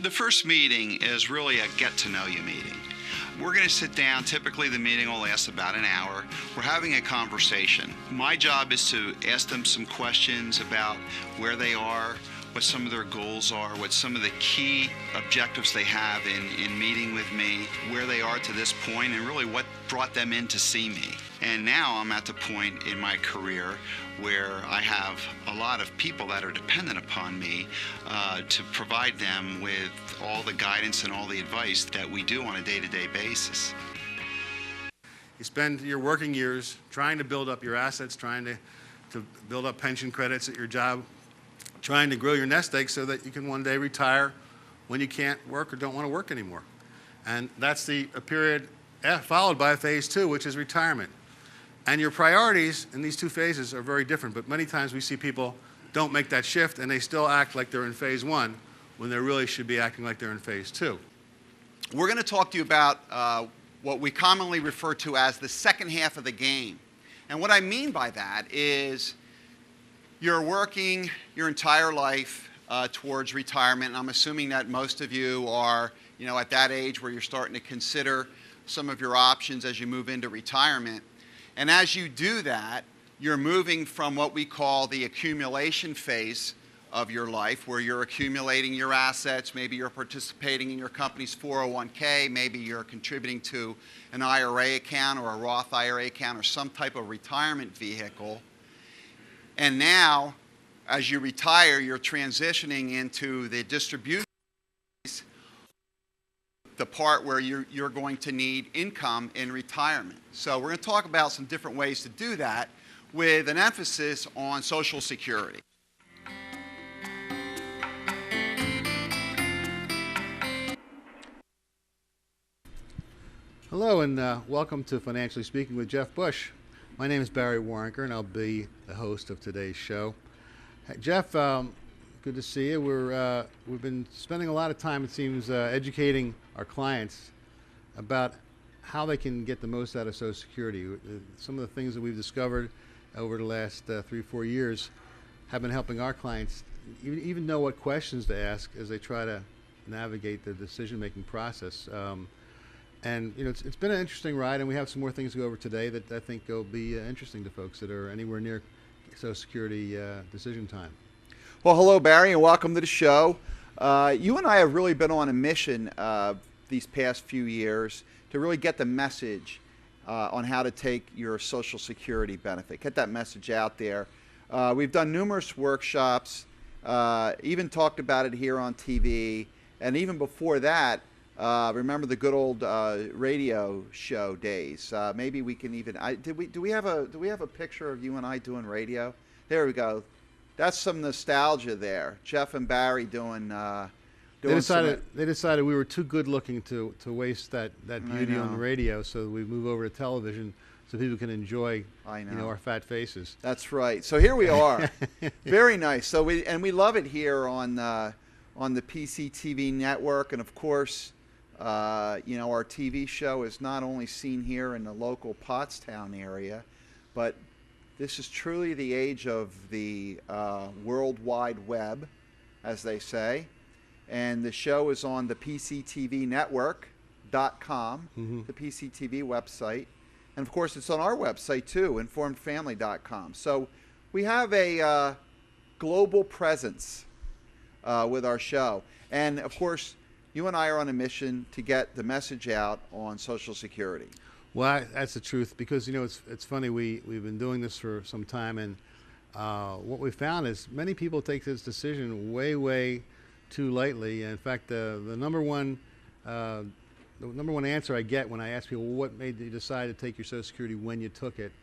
The first meeting is really a get-to-know-you meeting. We're going to sit down. Typically, the meeting will last about an hour. We're having a conversation. My job is to ask them some questions about where they are, what some of their goals are, what some of the key objectives they have in meeting with me, where they are to this point, and really what brought them in to see me. And now I'm at the point in my career where I have a lot of people that are dependent upon me to provide them with all the guidance and all the advice that we do on a day-to-day basis. You spend your working years trying to build up your assets, trying to build up pension credits at your job, trying to grow your nest egg so that you can one day retire when you can't work or don't want to work anymore. And that's a period followed by phase two, which is retirement. And your priorities in these two phases are very different, but many times we see people don't make that shift and they still act like they're in phase one when they really should be acting like they're in phase two. We're going to talk to you about what we commonly refer to as the second half of the game. And what I mean by that is you're working your entire life towards retirement, and I'm assuming that most of you are, at that age where you're starting to consider some of your options as you move into retirement. And as you do that, you're moving from what we call the accumulation phase of your life, where you're accumulating your assets. Maybe you're participating in your company's 401k, maybe you're contributing to an IRA account or a Roth IRA account or some type of retirement vehicle. And now, as you retire, you're transitioning into the distribution phase, the part where you're going to need income in retirement. So we're going to talk about some different ways to do that with an emphasis on Social Security. Hello and welcome to Financially Speaking with Jeff Bush. My name is Barry Warrenker and I'll be the host of today's show. Hey, Jeff, good to see you. We've been spending a lot of time, it seems, educating our clients about how they can get the most out of Social Security. Some of the things that we've discovered over the last 3-4 years have been helping our clients even know what questions to ask as they try to navigate the decision-making process. And it's been an interesting ride, and we have some more things to go over today that I think will be interesting to folks that are anywhere near Social Security decision time. Well, hello, Barry, and welcome to the show. You and I have really been on a mission these past few years to really get the message on how to take your Social Security benefit, get that message out there. We've done numerous workshops, even talked about it here on TV, and even before that, remember the good old radio show days. Maybe we can even. Do we have a picture of you and I doing radio? There we go. That's some nostalgia there. Jeff and Barry doing. They decided we were too good looking to waste that beauty on the radio, so we move over to television so people can enjoy our fat faces. That's right. So here we are. Very nice. So we love it here on the PCTV network, and of course. Our TV show is not only seen here in the local Pottstown area, but this is truly the age of the World Wide Web, as they say. And the show is on the PCTVnetwork.com, the PCTV website. And of course, it's on our website too, informedfamily.com. So we have a global presence with our show. And of course, you and I are on a mission to get the message out on Social Security. Well, that's the truth, because it's funny, we've been doing this for some time, and what we found is many people take this decision way too lightly. In fact, the number one answer I get when I ask people, well, what made you decide to take your Social Security when you took it?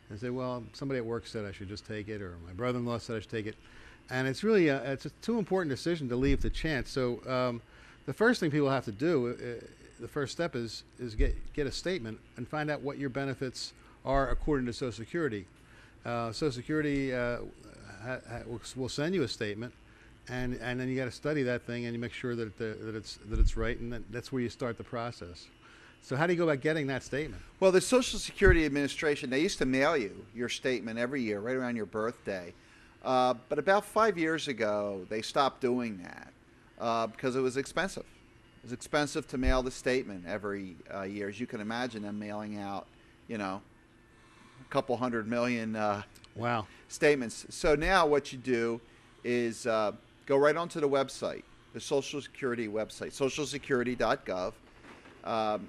And say, well, somebody at work said I should just take it, or my brother-in-law said I should take it. And it's really it's a too important decision to leave to chance. So the first thing people have to do, the first step is get a statement and find out what your benefits are according to Social Security. Social Security will send you a statement, and then you got to study that thing and you make sure that it's right, and that's where you start the process. So how do you go about getting that statement? Well, the Social Security Administration, they used to mail you your statement every year, right around your birthday. But about 5 years ago, they stopped doing that. because it was expensive. It was expensive to mail the statement every year. As you can imagine, them mailing out, a couple 100 million Wow. statements. So now what you do is go right onto the website, the Social Security website, socialsecurity.gov,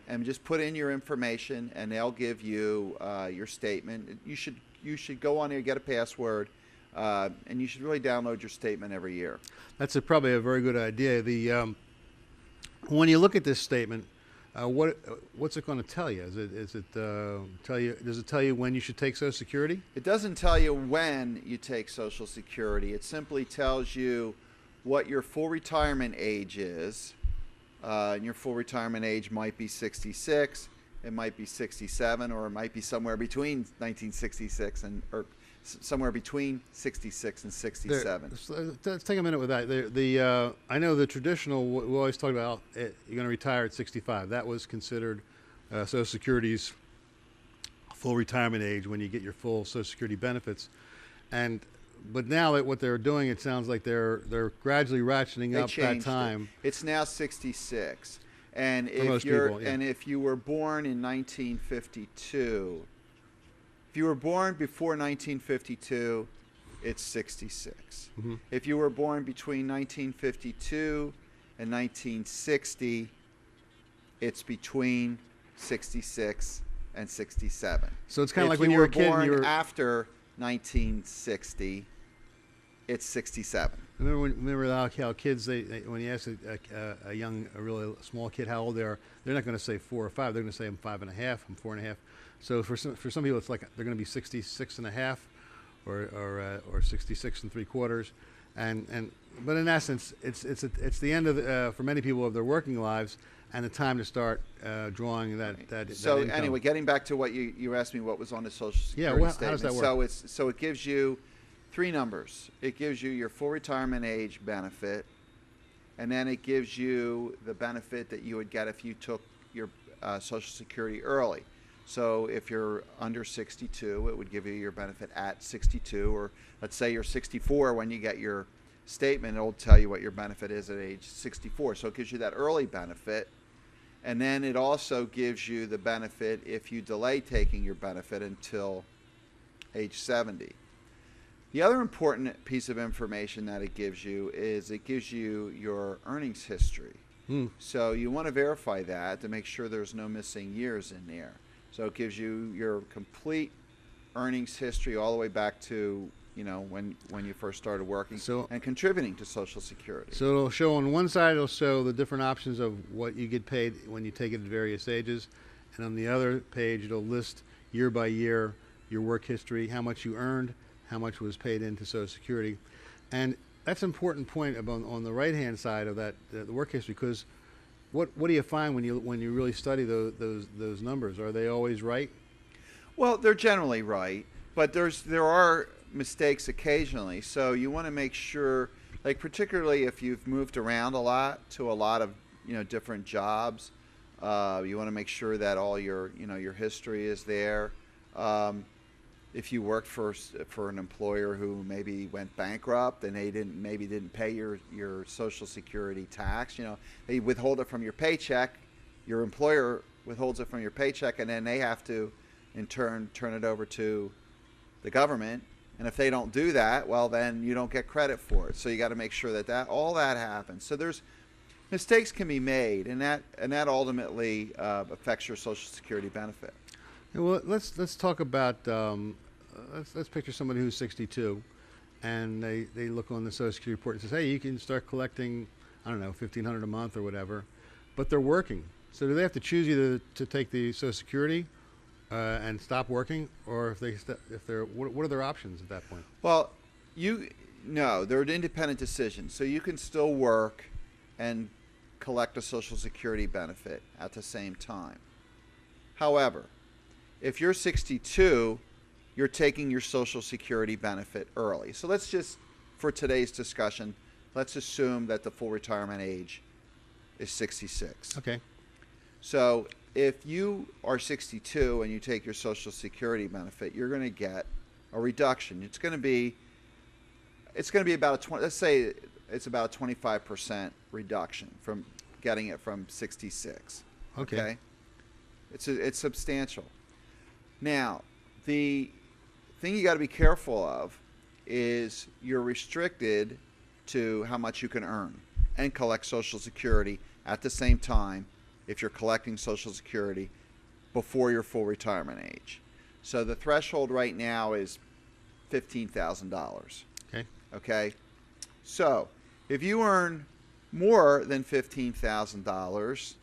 and just put in your information, and they'll give you your statement. You should go on there, get a password, and you should really download your statement every year. That's probably a very good idea. When you look at this statement, what's it going to tell you? Does it tell you when you should take Social Security? It doesn't tell you when you take Social Security. It simply tells you what your full retirement age is. And your full retirement age might be 66, it might be 67, or it might be somewhere between 1966 or somewhere between 66 and 67. Let's take a minute with that. I know the traditional, we always talk about you're going to retire at 65. That was considered Social Security's full retirement age when you get your full Social Security benefits. But now that what they're doing, it sounds like they're gradually ratcheting up that time. It's now 66. And For most people, yeah. And if you were born in 1952, if you were born before 1952, it's 66. Mm-hmm. If you were born between 1952 and 1960, it's between 66 and 67. So it's kind of like when you were a kid. If you were born after 1960, it's 67. Remember how kids, when you ask a really small kid how old they are, they're not going to say 4 or 5. They're going to say I'm 5.5, I'm 4.5. So for some people, it's like they're going to be 66.5 or 66 3/4. But in essence, it's the end of for many people of their working lives and the time to start drawing that So income. anyway, getting back to what you asked me, what was on the Social Security how statement. does that work? So it gives you 3 numbers. It gives you your full retirement age benefit, and then it gives you the benefit that you would get if you took your Social Security early. So if you're under 62, it would give you your benefit at 62, or let's say you're 64 when you get your statement, it'll tell you what your benefit is at age 64. So it gives you that early benefit, and then it also gives you the benefit if you delay taking your benefit until age 70. The other important piece of information that it gives you is it gives you your earnings history. So you want to verify that to make sure there's no missing years in there. So it gives you your complete earnings history all the way back to when you first started working and contributing to Social Security. So it'll show on one side, it'll show the different options of what you get paid when you take it at various ages, and on the other page it'll list year by year your work history, how much you earned, how much was paid into Social Security. And that's an important point on the right-hand side of that, the work history, because what do you find when you really study those numbers? Are they always right? Well, they're generally right, but there are mistakes occasionally. So you want to make sure, like particularly if you've moved around a lot to a lot of different jobs, you want to make sure that all your your history is there. If you worked for an employer who maybe went bankrupt and they didn't pay your Social Security tax, they withhold it from your paycheck. Your employer withholds it from your paycheck, and then they have to, in turn, turn it over to the government. And if they don't do that, well, then you don't get credit for it. So you got to make sure that all that happens. So there's mistakes can be made, and that ultimately affects your Social Security benefit. Well, let's talk about let's picture somebody who's 62, and they look on the Social Security report and says, hey, you can start collecting, I don't know, $1,500 a month or whatever, but they're working. So do they have to choose either to take the Social Security and stop working, or if they're what are their options at that point? Well, they're an independent decision. So you can still work and collect a Social Security benefit at the same time. However, if you're 62, you're taking your Social Security benefit early. So let's just, for today's discussion, let's assume that the full retirement age is 66. Okay. So if you are 62 and you take your Social Security benefit, you're going to get a reduction. It's going to be about let's say it's about a 25% reduction from getting it from 66. Okay. It's substantial. Now, the thing you got to be careful of is you're restricted to how much you can earn and collect Social Security at the same time if you're collecting Social Security before your full retirement age. So the threshold right now is $15,000. Okay. Okay? So if you earn more than $15,000,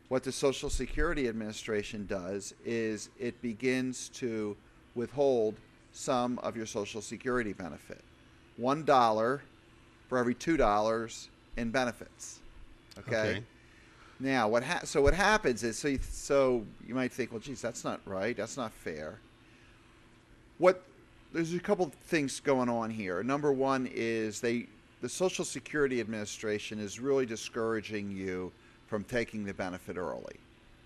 what the Social Security Administration does is it begins to withhold some of your Social Security benefit. $1 for every $2 in benefits. Okay? Now, what happens is, so you might think, well, geez, that's not right. That's not fair. There's a couple of things going on here. Number one is the Social Security Administration is really discouraging you from taking the benefit early.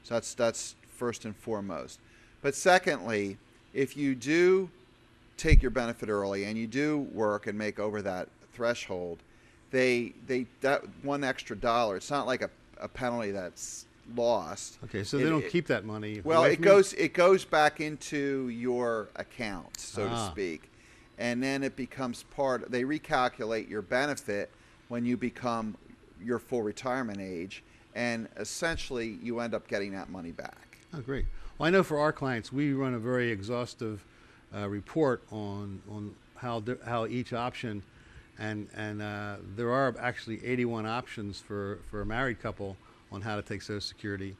So that's first and foremost. But secondly, if you do take your benefit early and you do work and make over that threshold, that one extra dollar, it's not like a penalty that's lost. Okay, so they don't keep that money. Well, it goes back into your account, so to speak, and then it becomes they recalculate your benefit when you become your full retirement age, and essentially you end up getting that money back. Oh, great. Well, I know for our clients, we run a very exhaustive report on how each option, and there are actually 81 options for a married couple on how to take Social Security.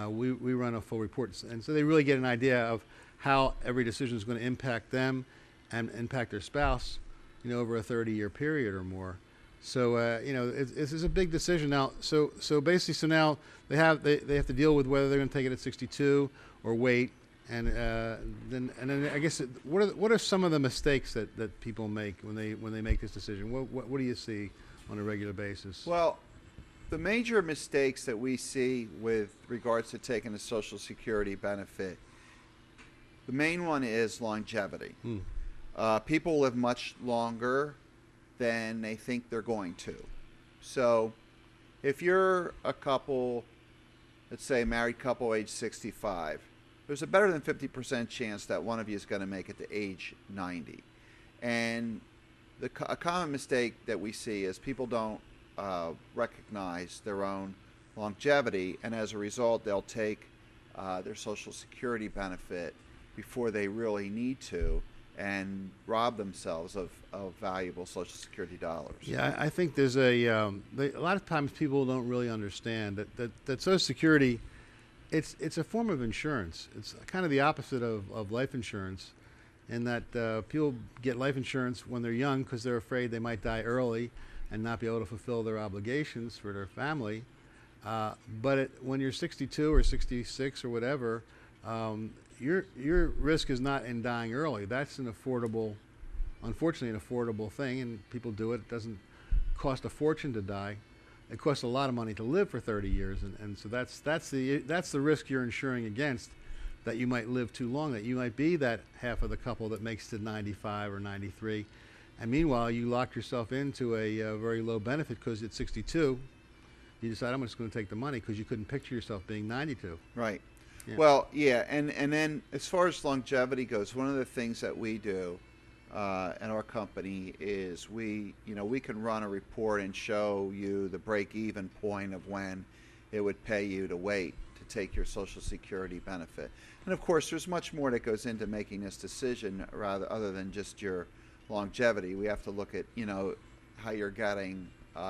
We run a full report, and so they really get an idea of how every decision is going to impact them and impact their spouse, over a 30-year period or more. So this is a big decision now. So basically, now they have to deal with whether they're going to take it at 62 or wait, and then I guess what are some of the mistakes that people make when they make this decision? What do you see on a regular basis? Well, the major mistakes that we see with regards to taking a Social Security benefit, the main one is longevity. People live much longer than they think they're going to. So if you're a couple, let's say a married couple age 65, there's a better than 50% chance that one of you is going to make it to age 90. And a common mistake that we see is people don't recognize their own longevity, and as a result, they'll take their Social Security benefit before they really need to, and rob themselves of valuable Social Security dollars. Yeah, I think there's a lot of times people don't really understand that Social Security, it's a form of insurance. It's kind of the opposite of life insurance, in that people get life insurance when they're young because they're afraid they might die early and not be able to fulfill their obligations for their family. But when you're 62 or 66 or whatever, your risk is not in dying early. That's unfortunately an affordable thing, and people do it. It doesn't cost a fortune to die. It costs a lot of money to live for 30 years, and so that's the risk you're insuring against, that you might live too long, that you might be that half of the couple that makes it to 95 or 93. And meanwhile, you locked yourself into a very low benefit because at 62, you decide, I'm just going to take the money, because you couldn't picture yourself being 92. Right. Yeah. Well, yeah, and then as far as longevity goes, one of the things that we do in our company is we can run a report and show you the break-even point of when it would pay you to wait to take your Social Security benefit. And of course, there's much more that goes into making this decision, other than just your longevity. We have to look at how you're getting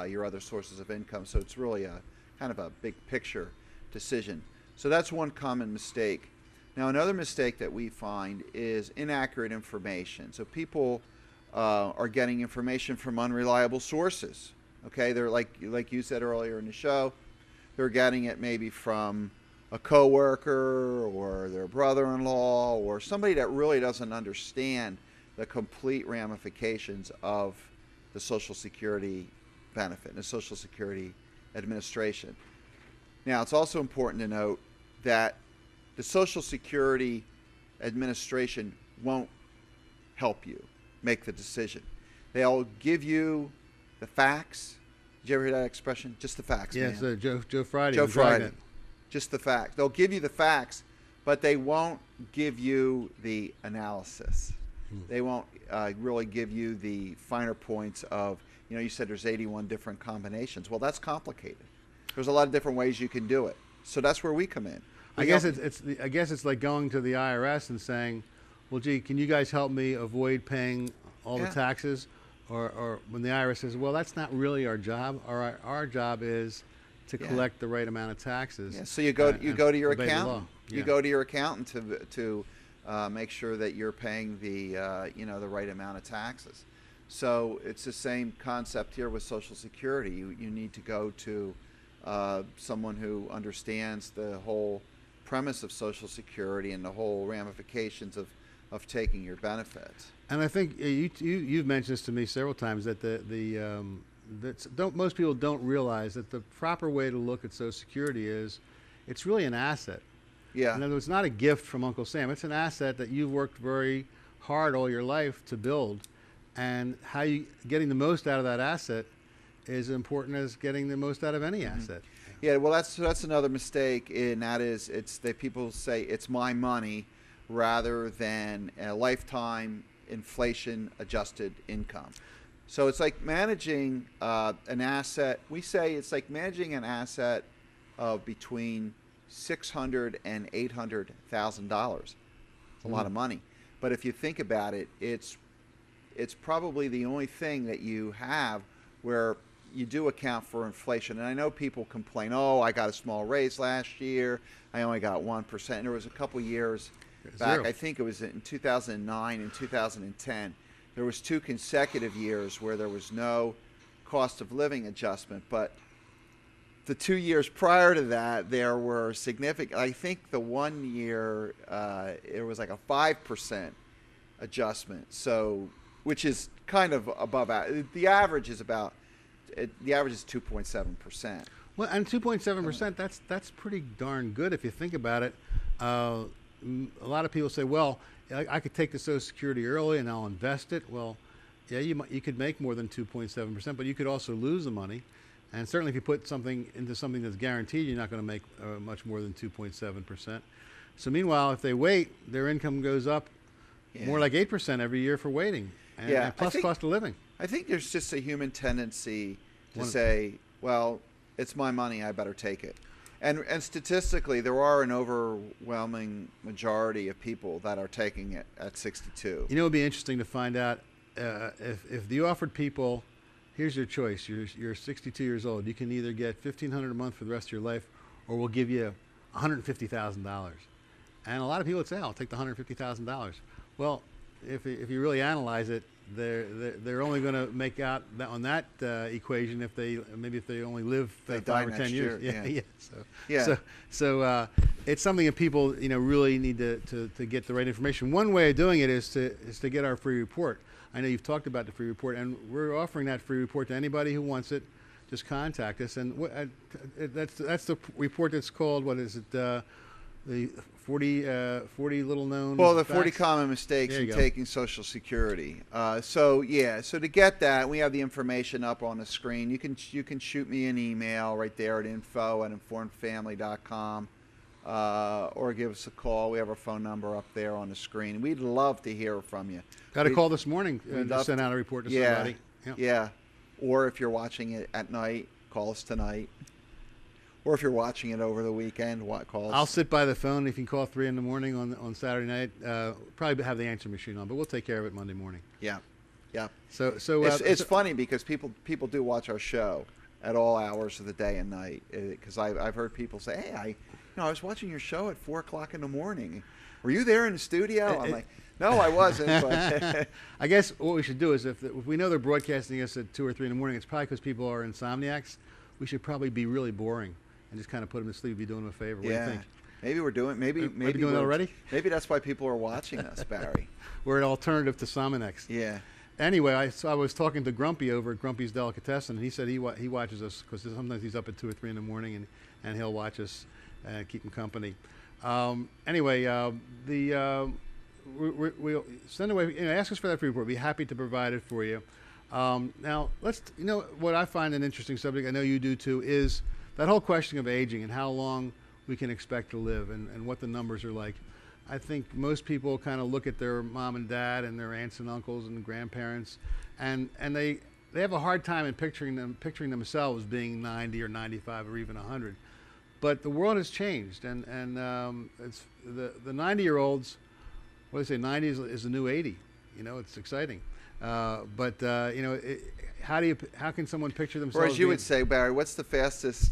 your other sources of income. So it's really a kind of a big picture decision. So that's one common mistake. Now, another mistake that we find is inaccurate information. So people are getting information from unreliable sources. Okay, they're like you said earlier in the show, they're getting it maybe from a coworker or their brother-in-law or somebody that really doesn't understand the complete ramifications of the Social Security benefit and the Social Security Administration. Now, it's also important to note that the Social Security Administration won't help you make the decision. They'll give you the facts. Did you ever hear that expression? Just the facts, man. Yes, Joe Friday. Joe was right Friday. at- Just the facts. They'll give you the facts, but they won't give you the analysis. They won't really give you the finer points of, you said there's 81 different combinations. Well, that's complicated. There's a lot of different ways you can do it. So that's where we come in. I guess it's like going to the IRS and saying, well, gee, can you guys help me avoid paying all the taxes? Or when the IRS says, well, that's not really our job. Our job is to collect the right amount of taxes. Yeah. So you go to your obey the law. accountant. You Yeah. go to your accountant to make sure that you're paying the the right amount of taxes. So it's the same concept here with Social Security. You need to go to someone who understands the whole premise of Social Security and the whole ramifications of taking your benefits. And I think you've mentioned this to me several times that most people don't realize that the proper way to look at Social Security is it's really an asset. Yeah. In other words, it's not a gift from Uncle Sam. It's an asset that you've worked very hard all your life to build, and how you getting the most out of that asset is important as getting the most out of any asset. Yeah. Well, that's another mistake, and that is it's that people say it's my money rather than a lifetime inflation adjusted income. So it's like managing an asset. We say it's like managing an asset of between $600,000 and $800,000. It's a lot of money, but if you think about it, it's probably the only thing that you have where you do account for inflation. And I know people complain, oh, I got a small raise last year, I only got 1%. And there was a couple years back, Zero. I think it was in 2009 and 2010, there was 2 consecutive years where there was no cost of living adjustment. But the 2 years prior to that, there were significant, I think the 1 year, it was like a 5% adjustment. So, which is kind of above, the average is about, the average is 2.7%. Well, and 2.7%, that's pretty darn good if you think about it. A lot of people say, well, I could take the Social Security early and I'll invest it. Well, yeah, you could make more than 2.7%, but you could also lose the money. And certainly if you put something into something that's guaranteed, you're not going to make much more than 2.7%. So meanwhile, if they wait, their income goes up more like 8% every year for waiting, and plus cost of living. I think there's just a human tendency to say, well, it's my money, I better take it. And statistically, there are an overwhelming majority of people that are taking it at 62. You know, it would be interesting to find out if you offered people, here's your choice. You're 62 years old. You can either get $1,500 a month for the rest of your life, or we'll give you $150,000. And a lot of people would say, I'll take the $150,000. Well, if you really analyze it, they're only going to make out on that equation if they only live 5 or 10 years. So it's something that people really need to get the right information. One way of doing it is to get our free report. I know you've talked about the free report, and we're offering that free report to anybody who wants it. Just contact us, and that's the report that's called, what is it? The 40 little known. Well, the facts? 40 common mistakes in taking Social Security. So to get that, we have the information up on the screen. You can shoot me an email right there at info@informedfamily.com, or give us a call. We have our phone number up there on the screen. We'd love to hear from you. Got a call this morning to send out a report to somebody. Yeah. Or if you're watching it at night, call us tonight. Or if you're watching it over the weekend, call us. I'll sit by the phone. If you can call 3 in the morning on Saturday night, probably have the answer machine on, but we'll take care of it Monday morning. Yeah. So it's funny because people do watch our show at all hours of the day and night. Because I've heard people say, "Hey, I was watching your show at 4 o'clock in the morning. Were you there in the studio?" I'm like, "No, I wasn't." But I guess what we should do is if we know they're broadcasting us at 2 or 3 in the morning, it's probably because people are insomniacs. We should probably be really boring and just kind of put them to sleep. Be doing them a favor. What do you think? Maybe we're doing. Maybe doing that already. Maybe that's why people are watching us, Barry. We're an alternative to Sominex. Yeah. Anyway, I was talking to Grumpy over at Grumpy's Delicatessen, and he said he watches us because sometimes he's up at 2 or 3 in the morning, and he'll watch us and keep him company. Anyway, we'll send away. Ask us for that free report. We'll be happy to provide it for you. Now, what I find an interesting subject, I know you do too, is that whole question of aging and how long we can expect to live and what the numbers are like. I think most people kind of look at their mom and dad and their aunts and uncles and grandparents, and they have a hard time in picturing themselves being 90 or 95 or even 100. But the world has changed, and it's the 90-year-olds. What do they say? 90 is the new 80. It's exciting. How can someone picture themselves? Or as you would say, Barry, what's the fastest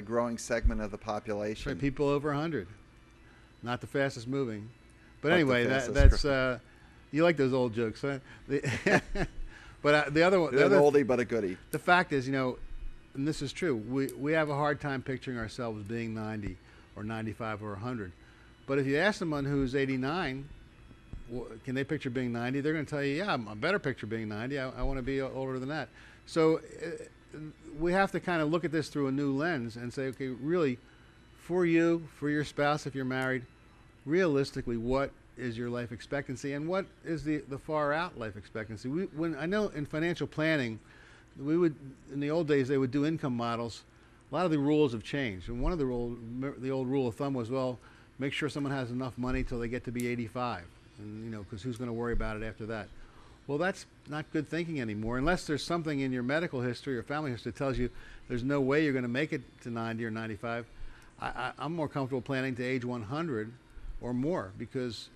growing segment of the population? Right, people over 100. Not the fastest moving. But But anyway, the that's fastest you like those old jokes, huh? But the other one, An oldie but a goodie. the fact is, and this is true, we have a hard time picturing ourselves being 90 or 95 or 100. But if you ask someone who's 89, can they picture being 90? They're going to tell you, yeah, I better picture being 90. I want to be older than that. So we have to kind of look at this through a new lens and say, okay, really, for you, for your spouse, if you're married, realistically, what is your life expectancy and what is the far out life expectancy? When I know in financial planning, in the old days, they would do income models. A lot of the rules have changed. And one of the old rule of thumb was, well, make sure someone has enough money till they get to be 85. And, because who's going to worry about it after that? Well, that's not good thinking anymore, unless there's something in your medical history or family history that tells you there's no way you're going to make it to 90 or 95. I'm more comfortable planning to age 100 or more, because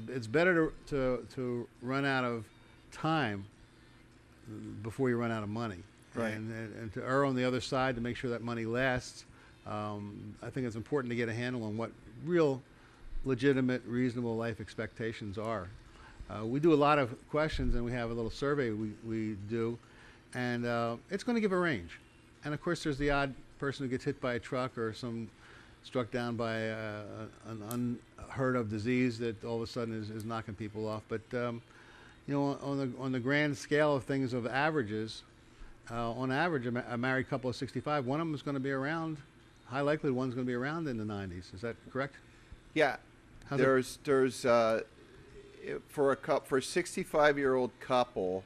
it's better to run out of time before you run out of money. Right. And to err on the other side to make sure that money lasts. I think it's important to get a handle on what real legitimate, reasonable life expectations are. We do a lot of questions, and we have a little survey we do, and it's going to give a range. And of course, there's the odd person who gets hit by a truck or struck down by an unheard of disease that all of a sudden is knocking people off. But on the grand scale of things, of averages, on average, a married couple of 65, one of them is going to be around. High likelihood one's going to be around in the 90s. Is that correct? Yeah. There's for a 65-year-old couple,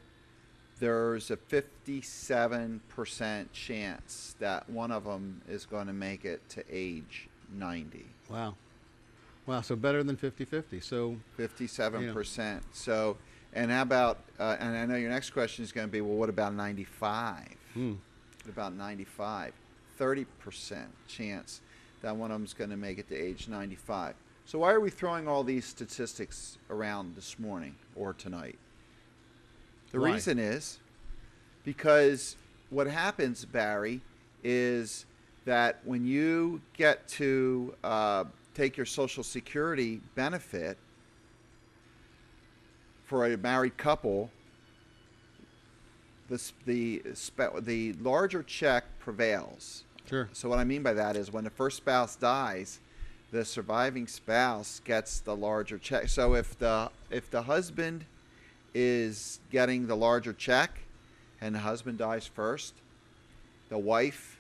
there's a 57% chance that one of them is going to make it to age 90. Wow. So better than 50-50. So 57%. So, and how about, and I know your next question is going to be, well, what about 95? What about 95? 30% chance that one of them is going to make it to age 95. So why are we throwing all these statistics around this morning or tonight? The Why? reason is because what happens, Barry, is that when you get to take your Social Security benefit for a married couple, the larger check prevails. Sure. So what I mean by that is when the first spouse dies, the surviving spouse gets the larger check. So if the husband is getting the larger check and the husband dies first, the wife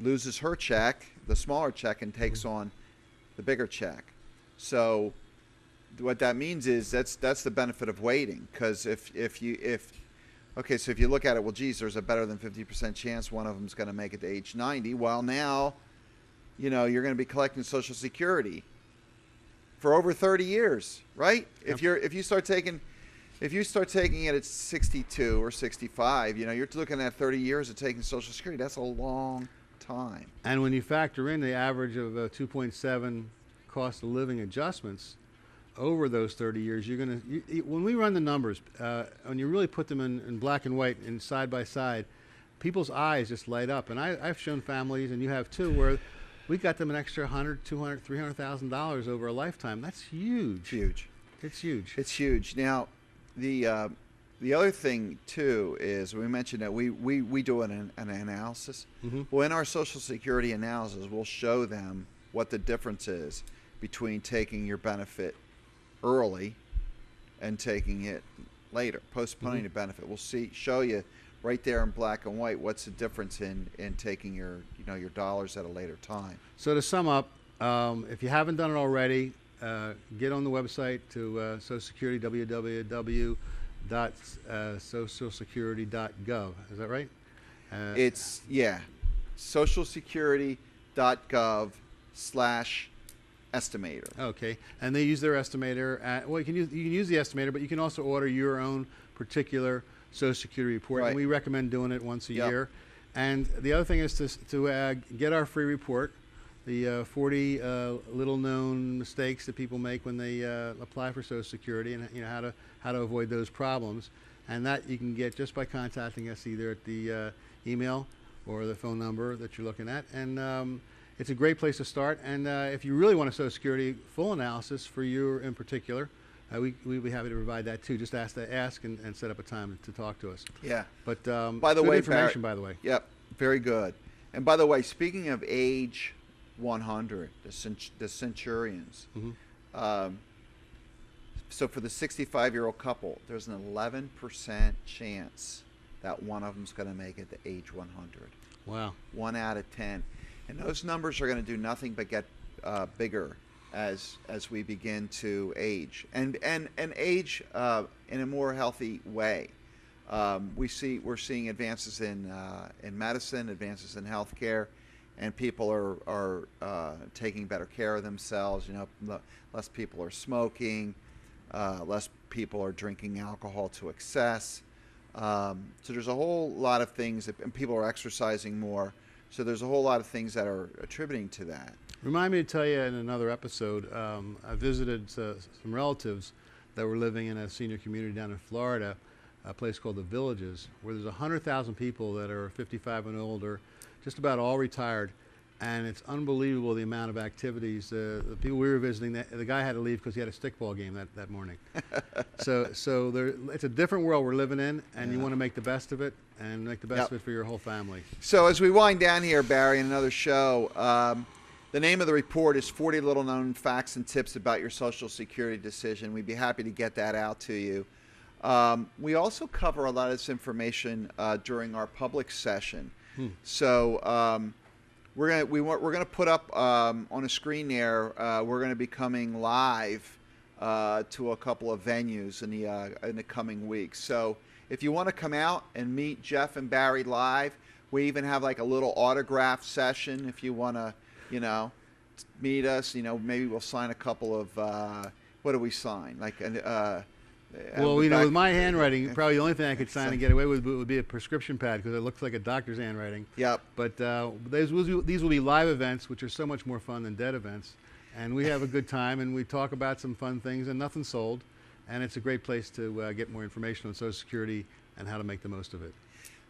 loses her check, the smaller check, and takes on the bigger check. So what that means is that's the benefit of waiting, because if you look at it, well, geez, there's a better than 50% chance one of them is going to make it to age 90. Well, now, you're going to be collecting Social Security for over 30 years, right? Yep. If you start taking it at 62 or 65, you're looking at 30 years of taking Social Security. That's a long time. And when you factor in the average of 2.7 cost of living adjustments over those 30 years, you're going to, when we run the numbers, when you really put them in black and white and side by side, people's eyes just light up. And I've shown families, and you have too, where we got them an extra $100,000, $200,000, $300,000 over a lifetime. That's huge. Huge. It's huge. It's huge. Now, the other thing too is we mentioned that we do an analysis. Mm-hmm. Well, in our Social Security analysis, we'll show them what the difference is between taking your benefit early and taking it later, postponing the benefit. We'll show you right there in black and white what's the difference in taking your dollars at a later time. So to sum up, if you haven't done it already, get on the website to Social Security, socialsecurity.gov. Is that right? It's, yeah, socialsecurity.gov/estimator. Okay, and they use their estimator. Well, you can use the estimator, but you can also order your own particular Social Security report, Right. and we recommend doing it once a Yep. year. And the other thing is to get our free report, the 40 little-known mistakes that people make when they apply for Social Security, and how to avoid those problems. And that you can get just by contacting us either at the email or the phone number that you're looking at. And it's a great place to start. And if you really want a Social Security full analysis for you in particular, we'd be happy to provide that too. Just ask and set up a time to talk to us. Yeah. But By the good way, information, Barrett, by the way. Yep, very good. And by the way, speaking of age 100, the centurions. Mm-hmm. So for the 65-year-old couple, there's an 11% chance that one of them's going to make it to age 100. Wow. 1 out of 10. And those numbers are going to do nothing but get bigger as we begin to age and age in a more healthy way. We're seeing advances in medicine, advances in healthcare, and people are taking better care of themselves. Less people are smoking, less people are drinking alcohol to excess. So there's a whole lot of things and people are exercising more. So there's a whole lot of things that are attributing to that. Remind me to tell you in another episode, I visited some relatives that were living in a senior community down in Florida, a place called The Villages, where there's 100,000 people that are 55 and older, just about all retired. And it's unbelievable the amount of activities. The people we were visiting, the guy had to leave because he had a stickball game that morning. so it's a different world we're living in, and you want to make the best of it and make the best of it for your whole family. So as we wind down here, Barry, in another show, the name of the report is 40 Little Known Facts and Tips About Your Social Security Decision. We'd be happy to get that out to you. We also cover a lot of this information during our public session. So we're gonna put up on a screen there. We're gonna be coming live to a couple of venues in the coming weeks. So if you want to come out and meet Jeff and Barry live, we even have like a little autograph session. If you want to, meet us, maybe we'll sign a couple of what do we sign? Like well, with my handwriting, probably the only thing I could sign and get away with would be a prescription pad because it looks like a doctor's handwriting. Yep. But these will be live events, which are so much more fun than dead events. And we have a good time, and we talk about some fun things, and nothing's sold. And it's a great place to get more information on Social Security and how to make the most of it.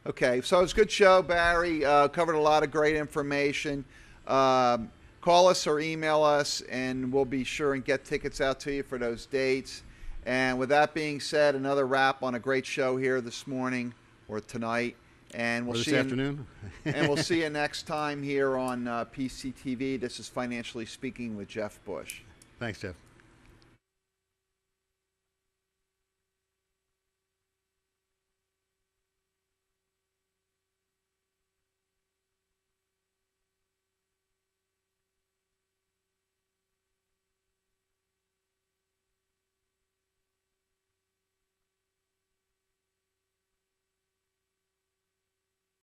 Okay, so it's a good show, Barry. Covered a lot of great information. Call us or email us, and we'll be sure and get tickets out to you for those dates. And with that being said, another wrap on a great show here this morning or tonight. And we'll or this see afternoon. And we'll see you next time here on PCTV. This is Financially Speaking with Jeff Bush. Thanks, Jeff.